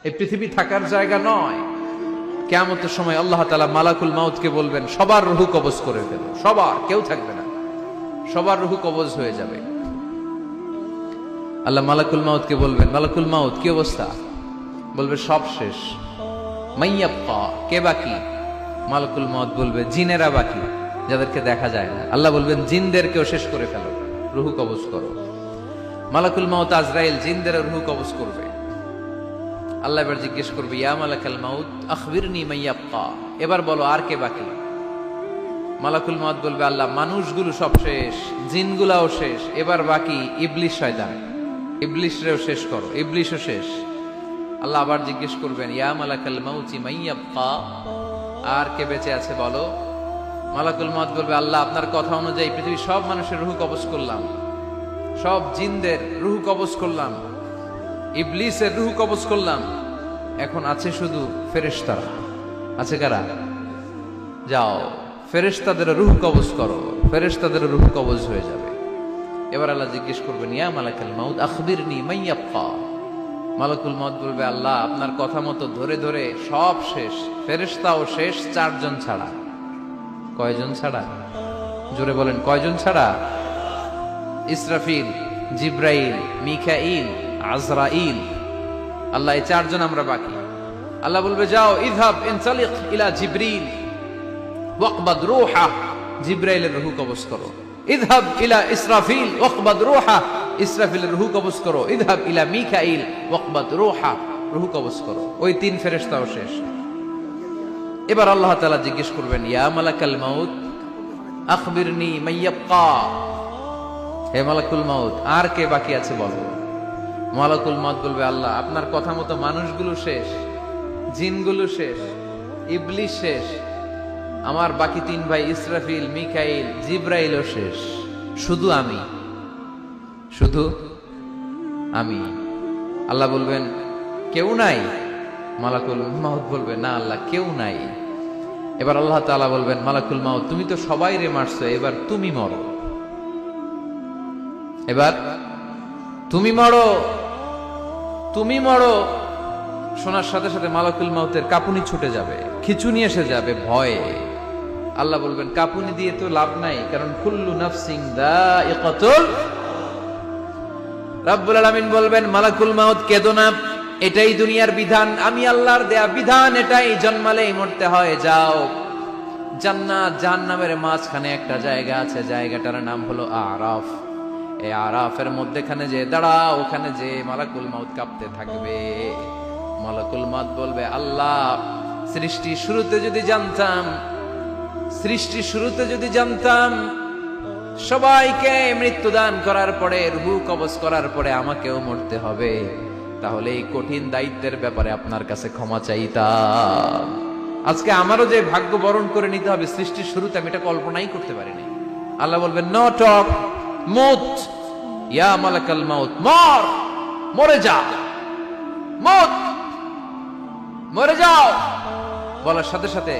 এই পৃথিবী থাকার জায়গা নয়। কিয়ামতের সময় আল্লাহ তাআলা মালাকুল মাউতকে বলবেন, সবার রূহ কবজ করে ফেলো, সবার, কেউ থাকবে না, সবার রূহ কবজ হয়ে যাবে। আল্লাহ মালাকুল মাউতকে বলবেন, মালাকুল মাউত কি অবস্থা? বলবে সব শেষ। মাইয়াবকা, কে বাকি? মালাকুল মাউত বলবে জিনেরা বাকি, যাদেরকে দেখা যায় না। আল্লাহ বলবেন জিনদেরকেও শেষ করে ফেলো, রূহ কবজ করো। মালাকুল মাউত আজরাইল জিনদের রূহ কবজ করবে। আল্লাহ এবার জিজ্ঞেস করবে, ইয়া মালাকাল মাউত আখবিরনি মাইয়াবকা, এবার বলো আর কে বাকি? মালাকুল মাউত বলবে, আল্লাহ মানুষগুলো সব শেষ, জিনগুলাও শেষ, এবার বাকি ইবলিশ শয়তান, ইবলিশরেও শেষ করো, ইবলিশও শেষ। আল্লাহ আবার জিজ্ঞেস করবেন, ইয়া মালাকাল মাউতি মাইয়াবকা, আর কে বেঁচে আছে বলো। মালাকুল মাউত বলবে, আল্লাহ আপনার কথা অনুযায়ী পৃথিবীর সব মানুষের রূহ কবজ করলাম, সব জিনদের রূহ কবজ করলাম, ইবলিসের রূহ কবজ করলাম, এখন আছে শুধু ফেরেশতারা। আছে কারা? যাও ফেরেশতাদের রূহ কবজ করো, ফেরেশতাদের রূহ কবজ হয়ে যাবে। এবার আল্লাহ জিজ্ঞেস করবেন, ইয়া মালাকাল মাউত আখবিরনি মাইয়াবকা। মালাকুল মাউত বলবে, আল্লাহ আপনার কথা মতো ধরে ধরে সব শেষ, ফেরেশতাও শেষ, 4 জন ছাড়া। কয়জন ছাড়া? জোরে বলেন, কয়জন ছাড়া? ইসরাফিল, জিব্রাইল, মিকাইল, আজরাইল। আল্লাহ এই 4 জন আমরা বাকি। আল্লাহ বলবে, যাও ইযহাব ইনতালিক ইলা জিবরিল ওয়াকবাদ রূহা, জিব্রাইলের রূহ কবজ করো। ইযহাব ইলা ইসরাফিল ওয়াকবাদ রূহা, ইসরাফিলের রূহ কবজ করো। ইযহাব ইলা মিকাইল ওয়াকবাদ রূহা, রূহ কবজ করো। ওই 3 ফেরেশতাও শেষ। এবার আল্লাহ তাআলা জিজ্ঞেস করবেন, ইয়া মালাকাল মাউত আখবিরনি মাইয়াবকা, হে মালাকুল মাউত আর কে বাকি আছে বলো। মালাকুল মাউত বলবে, আল্লাহ আপনার কথা মতো মানুষগুলো শেষ, জিনগুলো শেষ, ইবলিশ শেষ, আমার বাকি 3 ভাই ইসরাফিল, মিকাইল, জিব্রাইলও শেষ, শুধু আমি, শুধু আমি। আল্লাহ বলবেন, কেউ নাই? মালাকুল মাউত বলবে, না আল্লাহ কেউ নাই। এবার আল্লাহ তাআলা বলবেন, মালাকুল মাউত তুমি তো সবাই রে মারছো, এবার তুমি মরো, এবার তুমি মরো, তুমি মরো। শোনার সাথে সাথে মালাকুল মাউতের কাঁপুনি ছুটে যাবে, খিঁচুনি এসে যাবে ভয়ে। আল্লাহ বলবেন, কাঁপুনি দিয়ে তো লাভ নাই, কারণ কুল্লু নাফসিন যায়িকাতুল। রব্বুল আলামিন বলবেন, মালাকুল মাউত কেঁদো না, এটাই দুনিয়ার বিধান, আমি আল্লাহর দেয়া বিধান, এটাই জন্মালেই মরতে হয়। যাও, জান্নাত জাহান্নামের মাঝখানে একটা জায়গা আছে, জায়গাটার নাম হলো আরাফ। এই আরাফের মধ্যেখানে যে দাঁড়াও, ওখানে যে মালাকুল মাউত কাঁপতে থাকবে। মালাকুল মাউত বলবে, আল্লাহ সৃষ্টি শুরুতে যদি জানতাম, সৃষ্টি শুরুতে যদি জানতাম সবাইকে মৃত্যুদান করার পরে, রূহ কবজ করার পরে আমাকেও মরতে হবে, তাহলে এই কঠিন দায়িত্বের ব্যাপারে আপনার কাছে ক্ষমা চাইতাম। আজকে আমারও যে ভাগ্য বরণ করে নিতে হবে সৃষ্টির শুরুতে, আমি এটা কল্পনাই করতে পারিনি। আল্লাহ বলবেন, নো টক, মুত, ইয়া মালাকাল মাউত, মর, মরে যা, মুত, মরে যাও। বলার সাথে সাথে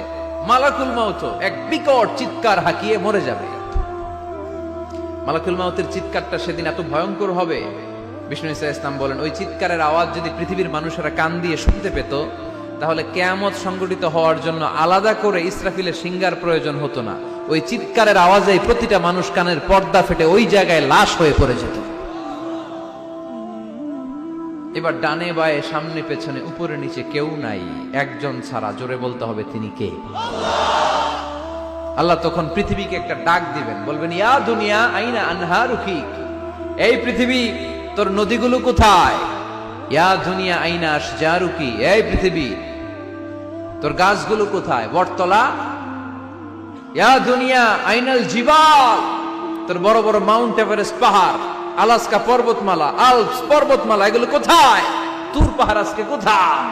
মালাকুল মাউত এক বিকট চিৎকার হাঁকিয়ে মরে যাবে। মালাকুল মাউতের চিৎকারটা সেদিন এত ভয়ঙ্কর হবে, বিষ্ণু ঈসা ইসলাম বলেন, ওই চিৎকারের আওয়াজ যদি পৃথিবীর মানুষেরা কান দিয়ে শুনতে পেত, তাহলে কিয়ামত সংগঠিত হওয়ার জন্য আলাদা করে ইসরাফিলের সিঙ্গার প্রয়োজন হতো না। ওই চিৎকারের আওয়াজে প্রতিটা মানুষ কানের পর্দা ফেটে ওই জায়গায় লাশ হয়ে পড়ে যেত। এবার ডানে বায়ে সামনে পেছনে উপরে নিচে কেউ নাই, একজন ছাড়া। জোরে বলতে হবে, তিনি কে? আল্লাহ তখন পৃথিবীকে একটা ডাক দিবেন, বলবেন, ইয়া দুনিয়া আইনা আনহারুকি, এই পৃথিবী তোর নদীগুলো কোথায়? ইয়া দুনিয়া আইনা আশজারুকি, এই পৃথিবী তোর গাছগুলো কোথায়? বটতলা। ইয়া দুনিয়া আইনাল জিবাল, তোর বড় বড় মাউন্ট এভারেস্ট পাহাড়, আলাস্কা পর্বতমালা, আলপস পর্বতমালা, এগুলো কোথায়? তুর পাহাড় আজকে কোথায়?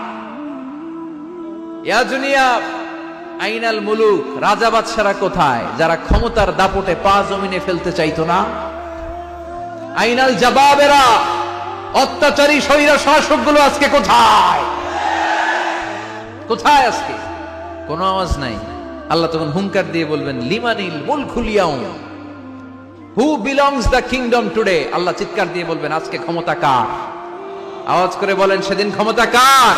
ইয়া দুনিয়া আইনাল মুলুক, রাজা বাদশারা কোথায়, যারা ক্ষমতার দাপটে পা জমিনে ফেলতে চাইতো না? আইনাল জাবাবেরা, অত্যাচারী স্বৈর শাসকগুলো আজকে কোথায়? কোথায় আজকে? কোনো আওয়াজ নাই। আল্লাহ তখন হুঙ্কার দিয়ে বলবেন, লিমানিল মুলকুল ইয়াউম, who belongs the kingdom today. Allah চিৎকার দিয়ে বলবেন, আজকে ক্ষমতা কার? আওয়াজ করে বলেন, সেদিন ক্ষমতা কার?